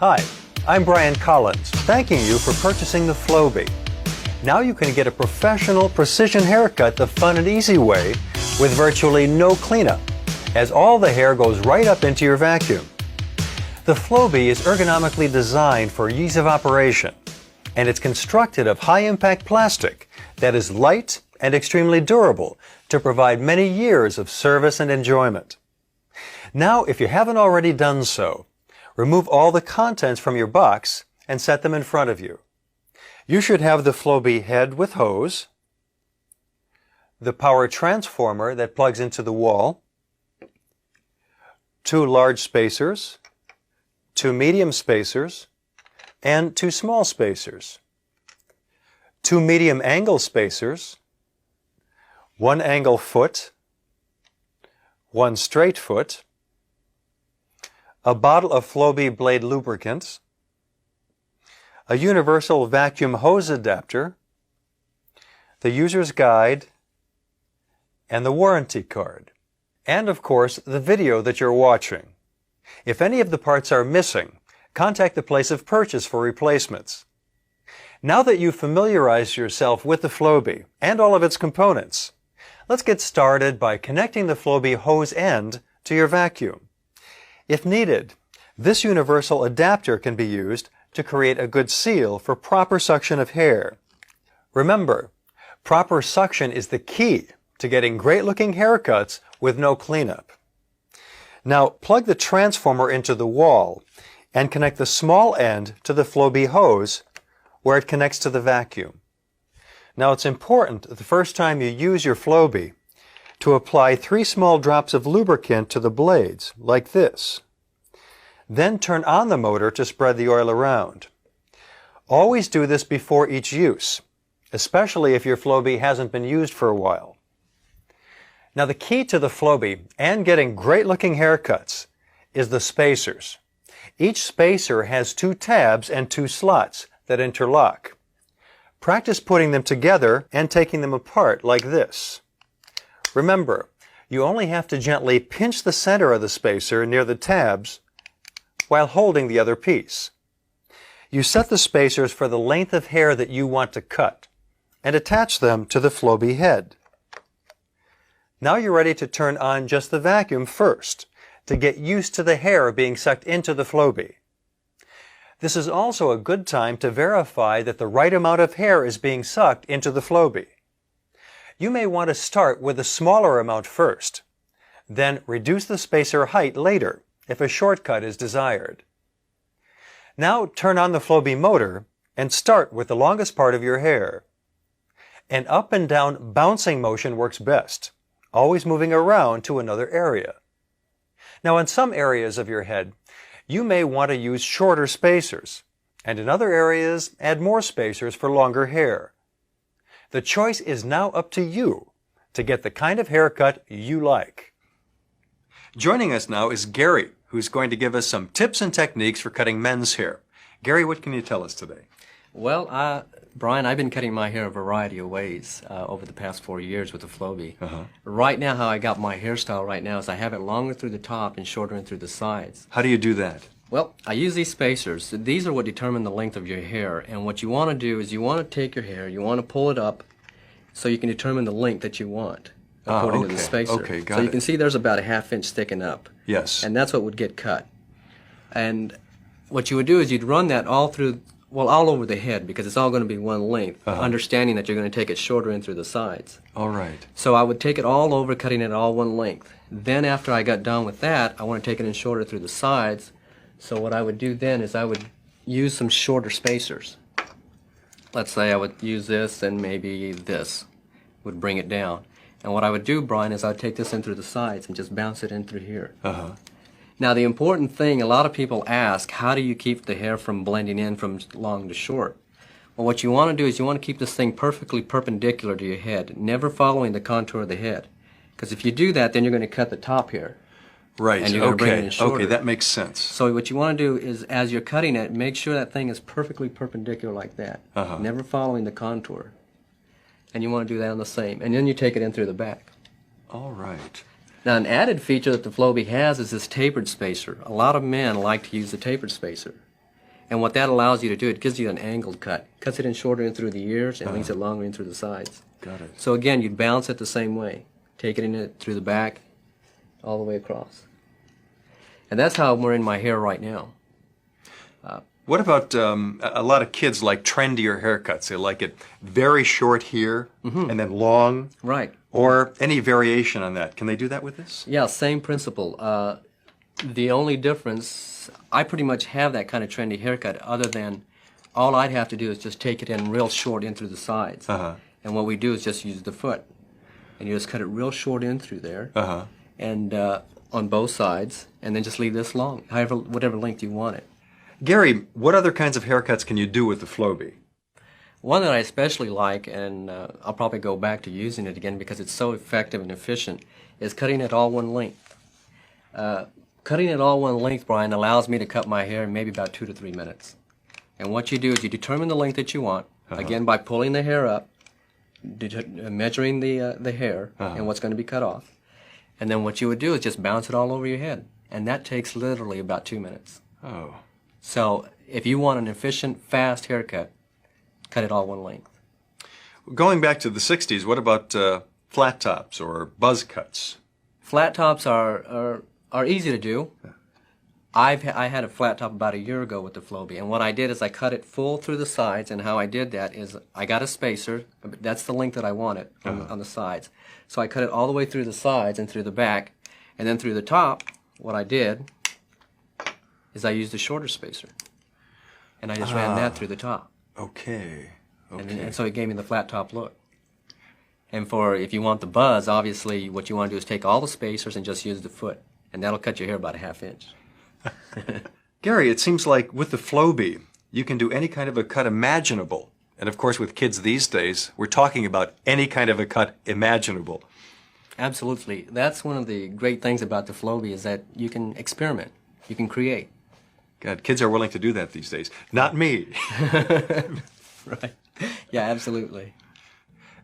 Hi, I'm Brian Collins, thanking you for purchasing the Flowbee. Now you can get a professional precision haircut the fun and easy way with virtually no cleanup, as all the hair goes right up into your vacuum. The Flowbee is ergonomically designed for ease of operation, and it's constructed of high-impact plastic that is light and extremely durable to provide many years of service and enjoyment. Now, if you haven't already done so, remove all the contents from your box and set them in front of you. You should have the Flowbee head with hose, the power transformer that plugs into the wall, 2 large spacers, 2 medium spacers, and 2 small spacers, 2 medium angle spacers, 1 angle foot, 1 straight foot, a bottle of Flowbee blade lubricant, a universal vacuum hose adapter, the user's guide, and the warranty card. And of course, the video that you're watching. If any of the parts are missing, contact the place of purchase for replacements. Now that you've familiarized yourself with the Flowbee and all of its components, let's get started by connecting the Flowbee hose end to your vacuum. If needed, this universal adapter can be used to create a good seal for proper suction of hair. Remember, proper suction is the key to getting great-looking haircuts with no cleanup. Now, plug the transformer into the wall and connect the small end to the Flowbee hose where it connects to the vacuum. Now, it's important the first time you use your Flowbee to apply 3 small drops of lubricant to the blades, like this. Then turn on the motor to spread the oil around. Always do this before each use, especially if your Flowbee hasn't been used for a while. Now, the key to the Flowbee and getting great-looking haircuts is the spacers. Each spacer has 2 tabs and 2 slots that interlock. Practice putting them together and taking them apart like this. Remember, you only have to gently pinch the center of the spacer near the tabs while holding the other piece. You set the spacers for the length of hair that you want to cut and attach them to the Flowbee head. Now you're ready to turn on just the vacuum first to get used to the hair being sucked into the Flowbee. This is also a good time to verify that the right amount of hair is being sucked into the Flowbee. You may want to start with a smaller amount first, then reduce the spacer height later if a shortcut is desired. Now turn on the Flowbee motor and start with the longest part of your hair. An up and down bouncing motion works best, always moving around to another area. Now, in some areas of your head, you may want to use shorter spacers, and in other areas, add more spacers for longer hair. The choice is now up to you to get the kind of haircut you like. Joining us now is Gary, who's going to give us some tips and techniques for cutting men's hair. Gary, what can you tell us today? Well, Brian, I've been cutting my hair a variety of ways over the past 4 years with the Flowbee. Right now, how I got my hairstyle right now is I have it longer through the top and shorter in through the sides. How do you do that? Well, I use these spacers. These are what determine the length of your hair. And what you want to do is you want to take your hair, you want to pull it up so you can determine the length that you want according to the spacer. Okay, got so it. you can see there's about a ½ inch sticking up. Yes. And that's what would get cut. And what you would do is you'd run that all through, well, all over the head because it's all going to be one length, understanding that you're going to take it shorter in through the sides. All right. So I would take it all over, cutting it all one length. Then after I got done with that, I want to take it in shorter through the sides. So what I would do then is I would use some shorter spacers. Let's say I would use this and maybe this would bring it down. And what I would do, Brian, is I'd take this in through the sides and just bounce it in through here. Now the important thing, a lot of people ask, how do you keep the hair from blending in from long to short? Well, what you want to do is you want to keep this thing perfectly perpendicular to your head, never following the contour of the head. Because if you do that, then you're going to cut the top here. Right, and you're going to bring it in shorter. Okay, that makes sense. So what you want to do is, as you're cutting it, make sure that thing is perfectly perpendicular like that, never following the contour. And you want to do that on the same. And then you take it in through the back. All right. Now, an added feature that the Flowbee has is this tapered spacer. A lot of men like to use the tapered spacer. And what that allows you to do, it gives you an angled cut. Cuts it in shorter in through the ears and leaves it longer in through the sides. Got it. So again, you'd balance it the same way. Take it in it through the back, all the way across. And that's how I'm wearing my hair right now. What about a lot of kids like trendier haircuts? They like it very short here and then long. Right. Or any variation on that. Can they do that with this? Yeah, same principle. The only difference, I pretty much have that kind of trendy haircut, other than all I'd have to do is just take it in real short in through the sides. And what we do is just use the foot. And you just cut it real short in through there. And on both sides, and then just leave this long, however, whatever length you want it. Gary, what other kinds of haircuts can you do with the Flowbee? One that I especially like, and I'll probably go back to using it again because it's so effective and efficient, is cutting it all one length. Cutting it all one length, Brian, allows me to cut my hair in maybe about 2 to 3 minutes. And what you do is you determine the length that you want, again by pulling the hair up, measuring the hair and what's going to be cut off. And then what you would do is just bounce it all over your head. And that takes literally about 2 minutes. Oh. So if you want an efficient, fast haircut, cut it all one length. Going back to the 60s, what about flat tops or buzz cuts? Flat tops are easy to do. I had a flat top about a year ago with the Flowbee, and what I did is I cut it full through the sides, and how I did that is I got a spacer. That's the length that I wanted on the sides. So I cut it all the way through the sides and through the back, and then through the top, what I did is I used a shorter spacer, and I just ran that through the top. Okay. And so it gave me the flat top look. And if you want the buzz, obviously what you want to do is take all the spacers and just use the foot, and that'll cut your hair about a ½ inch. Gary, it seems like with the Flowbee, you can do any kind of a cut imaginable. And of course, with kids these days, we're talking about any kind of a cut imaginable. Absolutely. That's one of the great things about the Flowbee, is that you can experiment. You can create. God, kids are willing to do that these days. Not me. Right. Yeah, absolutely.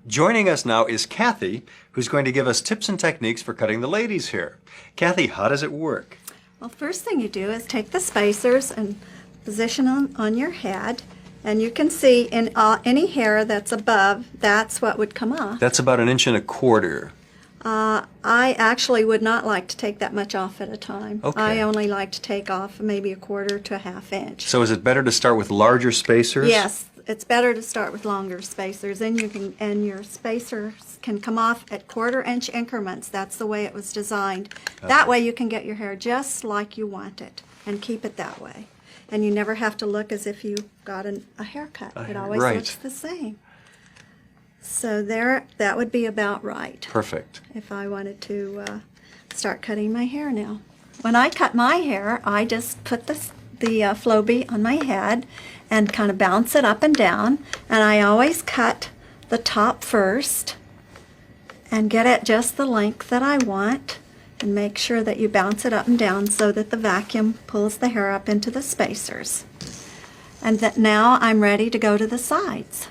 Joining us now is Kathy, who's going to give us tips and techniques for cutting the ladies' hair. Kathy, how does it work? Well, first thing you do is take the spacers and position them on your head, and you can see in any hair that's above, that's what would come off. That's about 1¼ inch. I actually would not like to take that much off at a time. Okay. I only like to take off maybe 1/4 to ½ inch. So is it better to start with larger spacers? Yes, it's better to start with longer spacers, and your spacers can come off at 1/4 inch increments. That's the way it was designed. That way you can get your hair just like you want it and keep it that way. And you never have to look as if you got a haircut. It always looks the same. So that would be about right. Perfect. If I wanted to start cutting my hair now. When I cut my hair, I just put the Flowbee on my head and kind of bounce it up and down, and I always cut the top first and get it just the length that I want, and make sure that you bounce it up and down so that the vacuum pulls the hair up into the spacers. And that now I'm ready to go to the sides.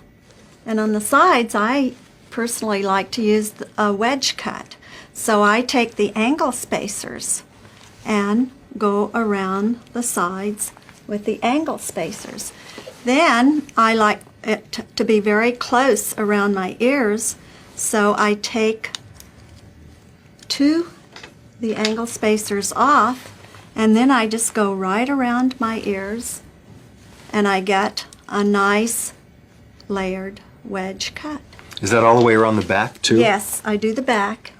And on the sides, I personally like to use a wedge cut. So I take the angle spacers and go around the sides with the angle spacers. Then I like it to be very close around my ears, so I take the angle spacers off, and then I just go right around my ears, and I get a nice layered wedge cut. Is that all the way around the back too? Yes, I do the back.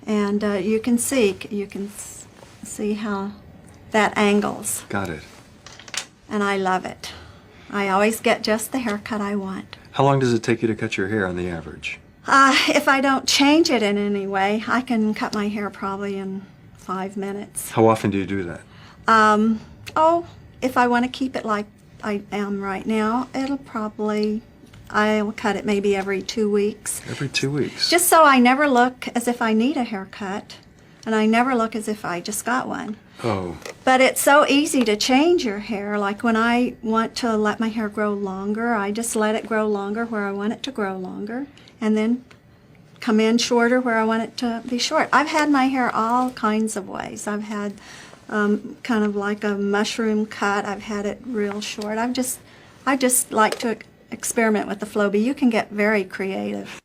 And you can see how that angles. Got it. And I love it. I always get just the haircut I want. How long does it take you to cut your hair on the average? If I don't change it in any way, I can cut my hair probably in 5 minutes. How often do you do that? If I want to keep it like I am right now, I'll cut it maybe every 2 weeks. Every 2 weeks? Just so I never look as if I need a haircut, and I never look as if I just got one. Oh. But it's so easy to change your hair. Like when I want to let my hair grow longer, I just let it grow longer where I want it to grow longer, and then come in shorter where I want it to be short. I've had my hair all kinds of ways. I've had kind of like a mushroom cut. I've had it real short. I just like to experiment with the Flowbee. You can get very creative.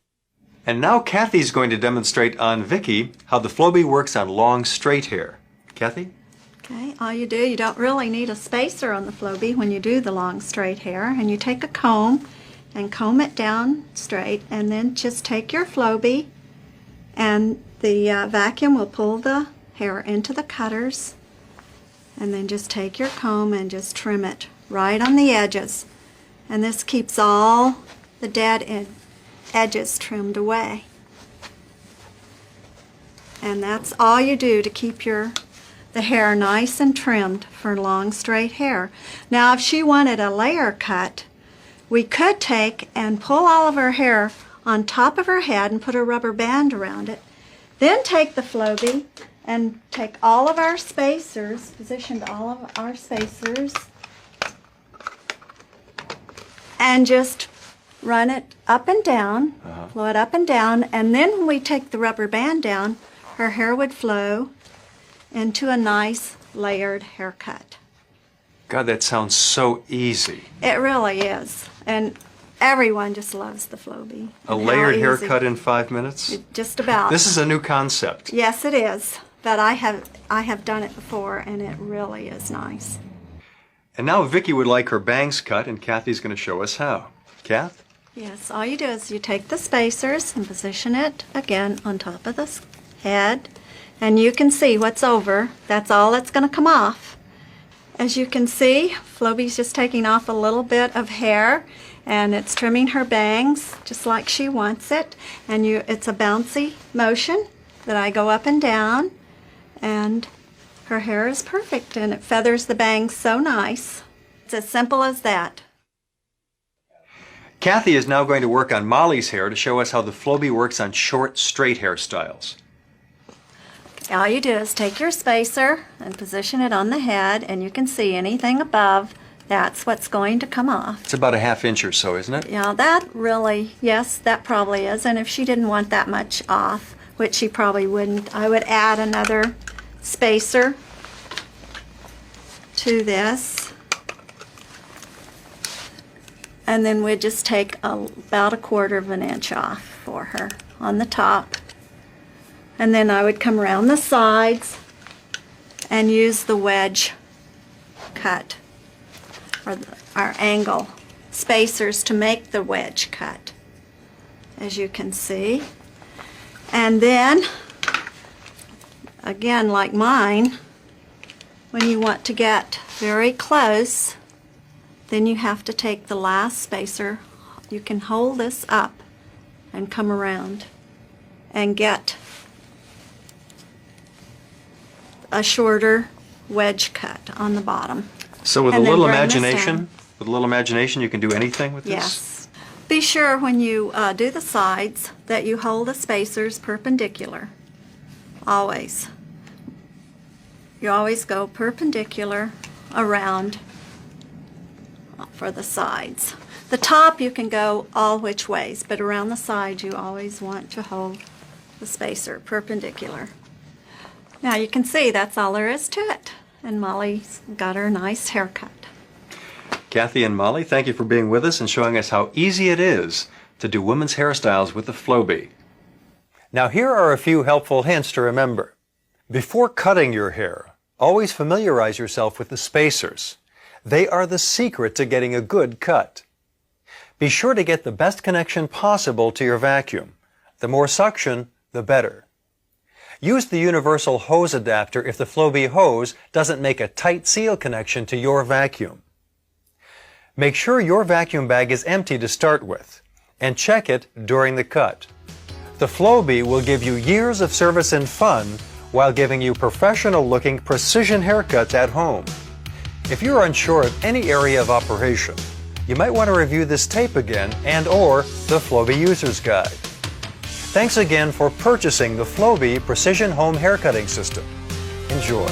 And now Kathy's going to demonstrate on Vicki how the Flowbee works on long straight hair. Kathy? Okay, all you do, you don't really need a spacer on the Flowbee when you do the long straight hair, and you take a comb and comb it down straight, and then just take your Flowbee and the vacuum will pull the hair into the cutters, and then just take your comb and just trim it right on the edges, and this keeps all the dead edges trimmed away. And that's all you do to keep the hair nice and trimmed for long straight hair. Now if she wanted a layer cut, we could take and pull all of her hair on top of her head and put a rubber band around it. Then take the Flowbee and take all of our spacers, positioned all of our spacers, and just run it up and down, flow it up and down, and then when we take the rubber band down, her hair would flow into a nice layered haircut. God, that sounds so easy. It really is, and everyone just loves the Flowbee. A layered haircut in 5 minutes? Just about. This is a new concept. Yes, it is, but I have done it before, and it really is nice. And now Vicki would like her bangs cut, and Kathy's going to show us how. Kath? Yes, all you do is you take the spacers and position it again on top of the head, and you can see what's over. That's all that's going to come off. As you can see, Flowbee's just taking off a little bit of hair, and it's trimming her bangs just like she wants it. And it's a bouncy motion that I go up and down, and her hair is perfect, and it feathers the bangs so nice. It's as simple as that. Kathy is now going to work on Molly's hair to show us how the Flowbee works on short, straight hairstyles. All you do is take your spacer and position it on the head, and you can see anything above, that's what's going to come off. It's about a ½ inch or so, isn't it? Yeah, that really, yes, that probably is. And if she didn't want that much off, which she probably wouldn't, I would add another spacer to this. And then we'd just take about1/4 inch off for her on the top. And then I would come around the sides and use the wedge cut, or our angle spacers to make the wedge cut, as you can see. And then, again, like mine, when you want to get very close, then you have to take the last spacer. You can hold this up and come around and get a shorter wedge cut on the bottom. So with a And then little bring this imagination, you can do anything with this? Yes. Be sure when you do the sides that you hold the spacers perpendicular. Always. You always go perpendicular around for the sides. The top you can go all which ways, but around the sides you always want to hold the spacer perpendicular. Now you can see that's all there is to it. And Molly's got her nice haircut. Kathy and Molly, thank you for being with us and showing us how easy it is to do women's hairstyles with the Flowbee. Now here are a few helpful hints to remember. Before cutting your hair, always familiarize yourself with the spacers. They are the secret to getting a good cut. Be sure to get the best connection possible to your vacuum. The more suction, the better. Use the universal hose adapter if the Flowbee hose doesn't make a tight seal connection to your vacuum. Make sure your vacuum bag is empty to start with, and check it during the cut. The Flowbee will give you years of service and fun while giving you professional-looking precision haircuts at home. If you're unsure of any area of operation, you might want to review this tape again and/or the Flowbee User's Guide. Thanks again for purchasing the Flowbee Precision Home Haircutting System. Enjoy.